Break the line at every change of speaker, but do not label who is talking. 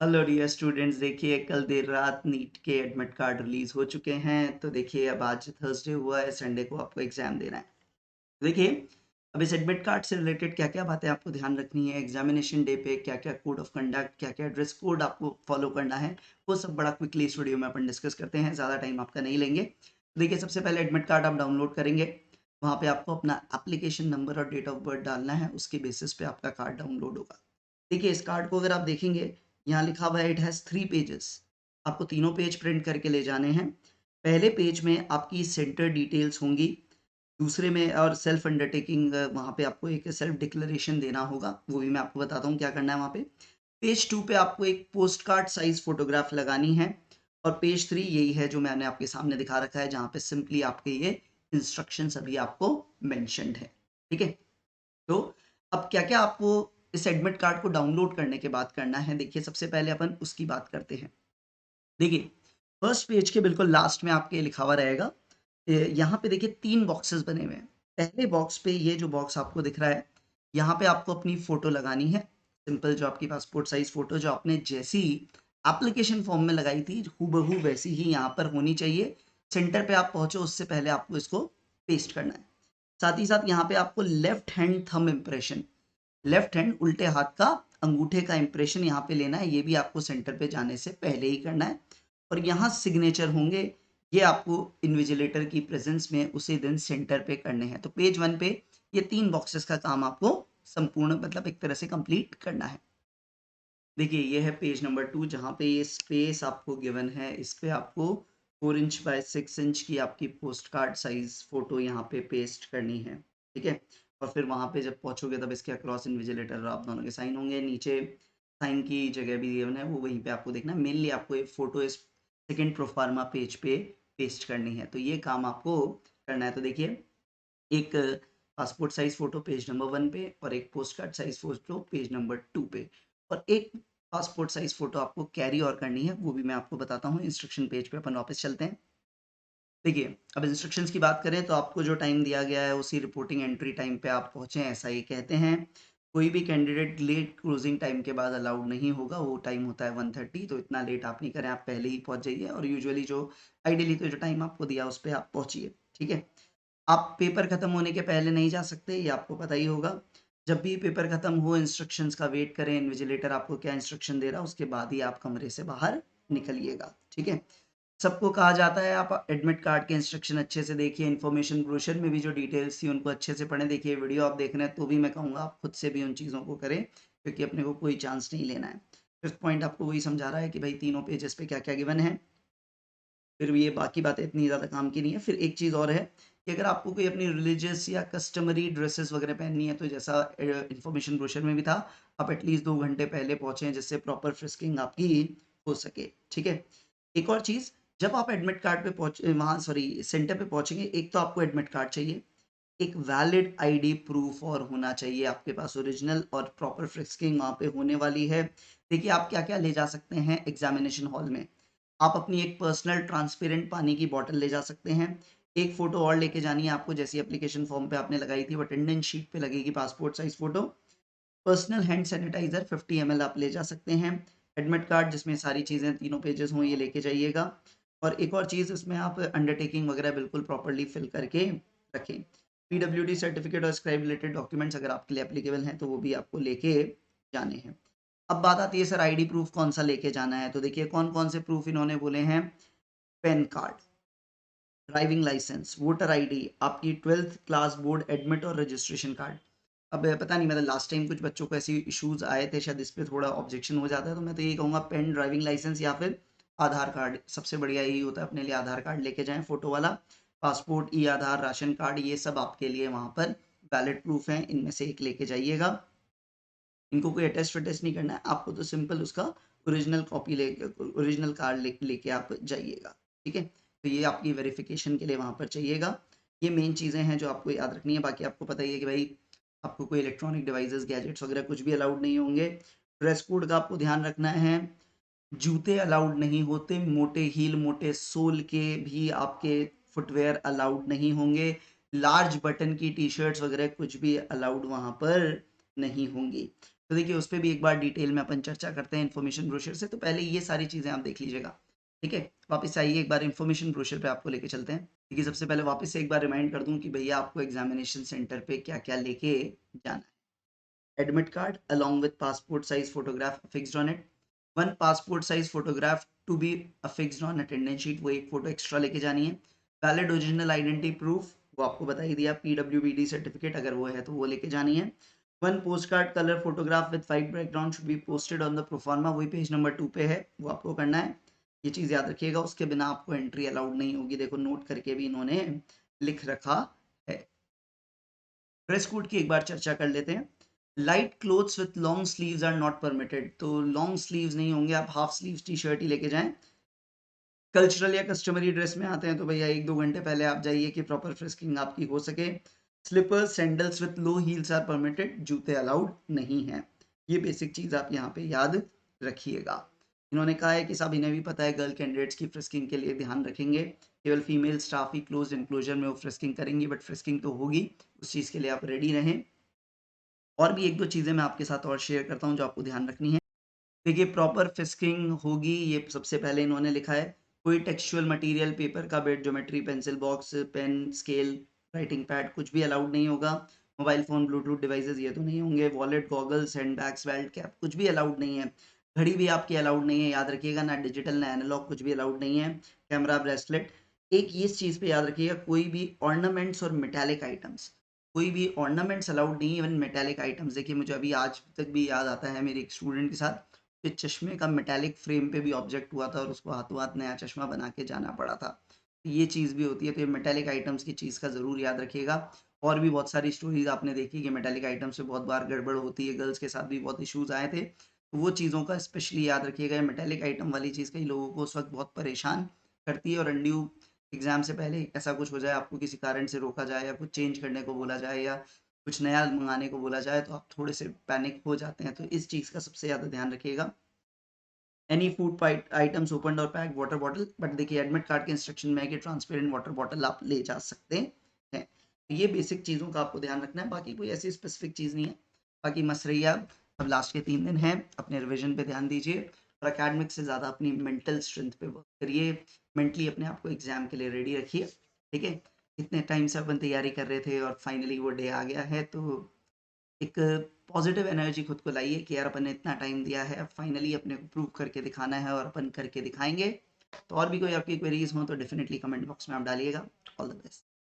Hello dear students, देखिए कल देर रात नीट के एडमिट कार्ड रिलीज हो चुके हैं। तो देखिए अब आज थर्सडे हुआ है, संडे को आपको एग्जाम देना है। देखिए अब इस एडमिट कार्ड से रिलेटेड क्या क्या बातें आपको ध्यान रखनी है, एग्जामिनेशन डे पे क्या क्या कोड ऑफ कंडक्ट, क्या क्या ड्रेस कोड आपको फॉलो करना है, वो सब बड़ा क्विकली इस वीडियो में अपन डिस्कस करते हैं। ज़्यादा टाइम आपका नहीं लेंगे। देखिए सबसे पहले एडमिट कार्ड आप डाउनलोड करेंगे। वहाँ पे आपको अपना एप्लीकेशन नंबर और डेट ऑफ बर्थ डालना है, उसके बेसिस पे आपका कार्ड डाउनलोड होगा। देखिए इस कार्ड को अगर आप देखेंगे, यहाँ लिखा हुआ है इट हैज़ 3 पेजेस। आपको तीनों पेज प्रिंट करके ले जाने हैं। पहले पेज में आपकी सेंटर डिटेल्स होंगी, दूसरे में और सेल्फ अंडरटेकिंग, वहाँ पे आपको एक सेल्फ डिक्लेरेशन देना होगा, वो भी मैं आपको बताता हूँ क्या करना है वहाँ पे। पेज 2 पे आपको एक पोस्ट कार्ड साइज़ फ़ोटोग्राफ लगानी है और पेज 3 यही है जो मैंने आपके सामने दिखा रखा है, जहाँ पे सिंपली आपके ये इंस्ट्रक्शंस अभी आपको मेंशन्ड है। ठीक है? तो अब क्या-क्या आपको इस एडमिट कार्ड को डाउनलोड करने के बाद करना है, देखिए सबसे पहले अपन उसकी बात करते हैं। देखिए, फर्स्ट पेज के बिल्कुल लास्ट में आपके लिखा हुआ रहेगा, यहाँ पे देखिए 3 बॉक्सेस बने हुए हैं। पहले बॉक्स पे ये जो बॉक्स आपको दिख रहा है, यहाँ पे आपको अपनी फ़ोटो लगानी है। सिंपल जो आपकी पासपोर्ट साइज़ फ़ोटो जो आपने जैसी एप्लीकेशन फ़ॉर्म में लगाई थी, हूबहू वैसी ही यहाँ पर होनी चाहिए। सेंटर पे आप पहुँचो उससे पहले आपको इसको पेस्ट करना है। साथ ही साथ यहाँ पे आपको left hand thumb impression, left hand उल्टे हाथ का अंगूठे का इंप्रेशन यहाँ पे लेना है। ये भी आपको सेंटर पे जाने से पहले ही करना है और यहाँ सिग्नेचर होंगे, ये आपको इन्विजिलेटर की प्रेजेंस में उसी दिन सेंटर पे करने हैं। तो पेज 1 पे ये 3 बॉक्सेस का काम आपको संपूर्ण मतलब एक तरह से कंप्लीट करना है। देखिए ये है पेज नंबर 2, जहाँ पे ये स्पेस आपको गिवन है, इस पे आपको 4 इंच बाय 6 इंच की आपकी पोस्ट कार्ड साइज फ़ोटो यहाँ पे पेस्ट करनी है। ठीक है? और फिर वहाँ पे जब पहुँचोगे तब इसके अक्रॉस इन्विजिलेटर और आप दोनों के साइन होंगे। नीचे साइन की जगह भी गिवन है, वो वहीं पे आपको देखना है। मेनली आपको ये फ़ोटो इस सेकंड प्रोफ़ार्मा पेज पे पेस्ट करनी है। तो ये काम आपको करना है। तो देखिए एक passport size photo page number 1 पे और एक post card size photo page number 2 पे और एक पासपोर्ट साइज़ फ़ोटो आपको कैरी और करनी है, वो भी मैं आपको बताता हूँ। इंस्ट्रक्शन पेज पे अपन वापस चलते हैं। देखिए, अब इंस्ट्रक्शंस की बात करें तो आपको जो टाइम दिया गया है उसी रिपोर्टिंग एंट्री टाइम पे आप पहुँचे, ऐसा ये कहते हैं। कोई भी कैंडिडेट लेट क्लोजिंग टाइम के बाद अलाउड नहीं होगा, वो टाइम होता है 1:30, तो इतना लेट आप नहीं करें, आप पहले ही पहुँच जाइए और यूजुअली जो आइडियली तो जो टाइम आपको दिया उस पे आप पहुँचिए, ठीक है? आप पेपर खत्म होने के पहले नहीं जा सकते, ये आपको पता ही होगा। जब भी पेपर खत्म हो इंस्ट्रक्शंस का वेट करें, इन्विजिलेटर आपको क्या इंस्ट्रक्शन दे रहा है उसके बाद ही आप कमरे से बाहर निकलिएगा, ठीक है? सबको कहा जाता है आप एडमिट कार्ड के इंस्ट्रक्शन अच्छे से देखिए, इन्फॉर्मेशन ब्रोशर में भी जो डिटेल्स थी उनको अच्छे से पढ़ें। देखिए वीडियो आप देख रहे हैं तो भी मैं कहूँगा आप खुद से भी उन चीज़ों को करें, क्योंकि अपने को कोई चांस नहीं लेना है। फिफ्थ पॉइंट आपको वही समझा रहा है कि भाई तीनों पेजेस पे क्या-क्या गिवन है। फिर ये बाकी बातें इतनी ज़्यादा काम की नहीं है। फिर एक चीज़ और है कि अगर आपको कोई अपनी रिलीजियस या कस्टमरी ड्रेसेस वगैरह पहननी है तो जैसा इन्फॉर्मेशन ब्रोशर में भी था, आप एटलीस्ट 2 घंटे पहले पहुँचे जिससे प्रॉपर फ्रिस्किंग आपकी हो सके, ठीक है? एक और चीज़, जब आप एडमिट कार्ड पे वहाँ सॉरी सेंटर पे पहुँचेंगे, एक तो आपको एडमिट कार्ड चाहिए, एक वैलिड आईडी प्रूफ और होना चाहिए आपके पास ओरिजिनल, और प्रॉपर फ्रिस्किंग वहाँ पे होने वाली है। देखिए आप क्या-क्या ले जा सकते हैं एग्ज़ामिनेशन हॉल में। आप अपनी एक पर्सनल ट्रांसपेरेंट पानी की बॉटल ले जा सकते हैं। एक फ़ोटो और लेके जानी है आपको, जैसी एप्लीकेशन फ़ॉर्म पे आपने लगाई थी वो अटेंडेंस शीट पे लगेगी passport size photo. Personal hand sanitiser 50 ml आप ले जा सकते हैं। एडमिट कार्ड जिसमें सारी चीज़ें तीनों पेजेज़ हों ये लेके जाइएगा। और एक और चीज़, इसमें आप अंडरटेकिंग वगैरह बिल्कुल प्रॉपर्ली फ़िल करके रखें। पीडब्ल्यूडी सर्टिफ़िकेट और स्क्राइब रिलेटेड डॉक्यूमेंट्स अगर आपके लिए एप्लीकेबल हैं तो वो भी आपको लेके जाने हैं। अब बात आती है सर आईडी प्रूफ कौन-सा लेके जाना है? तो देखिए कौन-कौन से प्रूफ इन्होंने बोले हैं, PAN card, driving licence, voter ID, आपकी 12th क्लास बोर्ड एडमिट और रजिस्ट्रेशन कार्ड। अब पता नहीं, मतलब लास्ट टाइम कुछ बच्चों को ऐसे इश्यूज़ आए थे, शायद इस पे थोड़ा ऑब्जेक्शन हो जाता है, तो मैं तो यही कहूँगा पेन, ड्राइविंग लाइसेंस या फिर आधार कार्ड, सबसे बढ़िया यही होता है अपने लिए, आधार कार्ड लेके जाएँ फ़ोटो वाला। पासपोर्ट, ई-आधार, राशन कार्ड, ये सब आपके लिए वहाँ पर वैलिड प्रूफ हैं, इनमें से एक लेके जाइएगा। इनको कोई अटेस्ट वटेस्ट नहीं करना है, आपको तो सिंपल उसका ओरिजिनल कॉपी ओरिजिनल कार्ड लेके आप जाइएगा, ठीक है? तो ये आपकी वेरिफिकेशन के लिए वहाँ पर चाहिएगा। ये मेन चीज़ें हैं जो आपको याद रखनी है। बाकी आपको पता ही है कि भाई आपको कोई इलेक्ट्रॉनिक डिवाइसेस, गैजेट्स वगैरह कुछ भी अलाउड नहीं होंगे। ड्रेस कोड का आपको ध्यान रखना है। जूते अलाउड नहीं होते, मोटे हील, मोटे सोल के भी आपके फुटवियर अलाउड नहीं होंगे। लार्ज बटन की टी-शर्ट्स वगैरह कुछ भी अलाउड वहाँ पर नहीं होंगी। तो देखिए उस पे भी एक बार डिटेल में अपन चर्चा करते हैं इन्फॉर्मेशन ब्रोशर से। तो पहले ये सारी चीज़ें आप देख लीजिएगा, ठीक है? वापस आइए, एक बार इन्फॉर्मेशन ब्रोशर पे आपको लेके चलते हैं। देखिए सबसे पहले वापस से एक बार रिमाइंड कर दूँ कि भैया आपको एग्ज़ामिनेशन सेंटर पे क्या-क्या लेके जाना है। Admit card along with passport size photograph affixed on it. One passport size photograph to be affixed on attendance sheet, वो एक फोटो एक्स्ट्रा लेके जानी है। वैलिड ओरिजिनल आइडेंटिटी प्रूफ, वो आपको बता ही दिया, PWBD सर्टिफिकेट अगर वो है तो वो लेके जानी है। One post card colour photograph with white background should be posted on the proforma, वही पेज नंबर 2 पे है, वो आपको करना है। ये चीज़ याद रखिएगा, उसके बिना आपको एंट्री अलाउड नहीं होगी। देखो नोट करके भी इन्होंने लिख रखा है। ड्रेस कोड की एक बार चर्चा कर लेते हैं। Light clothes with long sleeves are not permitted, तो लॉन्ग स्लीव्स नहीं होंगे, आप हाफ स्लीव्स टी शर्ट ही लेके जाएं। कल्चरल या कस्टमरी ड्रेस में आते हैं तो भैया 1-2 घंटे पहले आप जाइए कि प्रॉपर फ्रिस्किंग आपकी हो सके। Slippers sandals with low heels are permitted, जूते अलाउड नहीं है। ये बेसिक चीज़ आप यहाँ पे याद रखिएगा। इन्होंने कहा है कि सब इन्हें भी पता है गर्ल कैंडिडेट्स की फ्रिस्किंग के लिए ध्यान रखेंगे, केवल फीमेल स्टाफ ही क्लोज इनक्लोजर में वो फ्रिस्किंग करेंगी, बट फ्रिस्किंग तो होगी, उस चीज़ के लिए आप रेडी रहें। और भी 1-2 चीज़ें मैं आपके साथ और शेयर करता हूँ जो आपको ध्यान रखनी है। देखिए प्रॉपर फिस्किंग होगी, ये सबसे पहले इन्होंने लिखा है। कोई टेक्सचुअल मटेरियल, पेपर का बेड, geometry, pencil box, pen, scale, writing pad कुछ भी अलाउड नहीं होगा। मोबाइल फ़ोन, ब्लूटूथ डिवाइसेस ये तो नहीं होंगे। Wallet, goggles, handbags, belt, cap कुछ भी अलाउड नहीं है। घड़ी भी आपकी अलाउड नहीं है, याद रखिएगा, ना डिजिटल ना एनालॉग कुछ भी अलाउड नहीं है। कैमरा, ब्रेसलेट, एक ये इस चीज़ पे याद रखिएगा, कोई भी ऑर्नामेंट्स और मेटालिक आइटम्स, कोई भी ऑर्नामेंट्स अलाउड नहीं है, इवन मेटालिक आइटम्स। देखिए मुझे अभी आज तक भी याद आता है मेरे एक स्टूडेंट के साथ, कि चश्मे का मेटालिक फ्रेम पे भी ऑब्जेक्ट हुआ था और उसको हाथों हाथ नया चश्मा बना के जाना पड़ा था। ये चीज़ भी होती है, तो ये मेटालिक आइटम्स की चीज़ का ज़रूर याद रखिएगा। और भी बहुत सारी स्टोरीज आपने देखी कि मेटालिक आइटम्स से बहुत बार गड़बड़ होती है, गर्ल्स के साथ भी बहुत इश्यूज आए थे, तो वो चीज़ों का स्पेशली याद रखिएगा। मेटालिक आइटम वाली चीज़ कई लोगों को उस वक्त बहुत परेशान करती है, और अनड्यू एग्जाम से पहले ऐसा कुछ हो जाए, आपको किसी कारण से रोका जाए या कुछ चेंज करने को बोला जाए या कुछ नया मंगाने को बोला जाए, तो आप थोड़े से पैनिक हो जाते हैं, तो इस चीज़ का सबसे ज़्यादा ध्यान रखिएगा। एनी फूड आइटम्स ओपन और पैक वाटर बॉटल, बट देखिए एडमिट कार्ड के इंस्ट्रक्शन में है कि ट्रांसपेरेंट वाटर बॉटल आप ले जा सकते हैं। तो ये बेसिक चीज़ों का आपको ध्यान रखना है, बाकी कोई ऐसी स्पेसिफिक चीज़ नहीं है। बाकी मस्त रहिए आप। अब लास्ट के 3 दिन हैं, अपने रिवीजन पे ध्यान दीजिए और एकेडमिक से ज़्यादा अपनी मेंटल स्ट्रेंथ पे वर्क करिए। मेंटली अपने आप को एग्जाम के लिए रेडी रखिए, ठीक है? इतने टाइम से अपन तैयारी कर रहे थे और फाइनली वो डे आ गया है, तो एक पॉजिटिव एनर्जी खुद को लाइए कि यार अपन ने इतना टाइम दिया है, अब फाइनली अपने को प्रूव करके दिखाना है और अपन करके दिखाएंगे। तो और भी कोई आपकी क्वेरीज हो तो डेफिनेटली कमेंट बॉक्स में आप डालिएगा। All the best.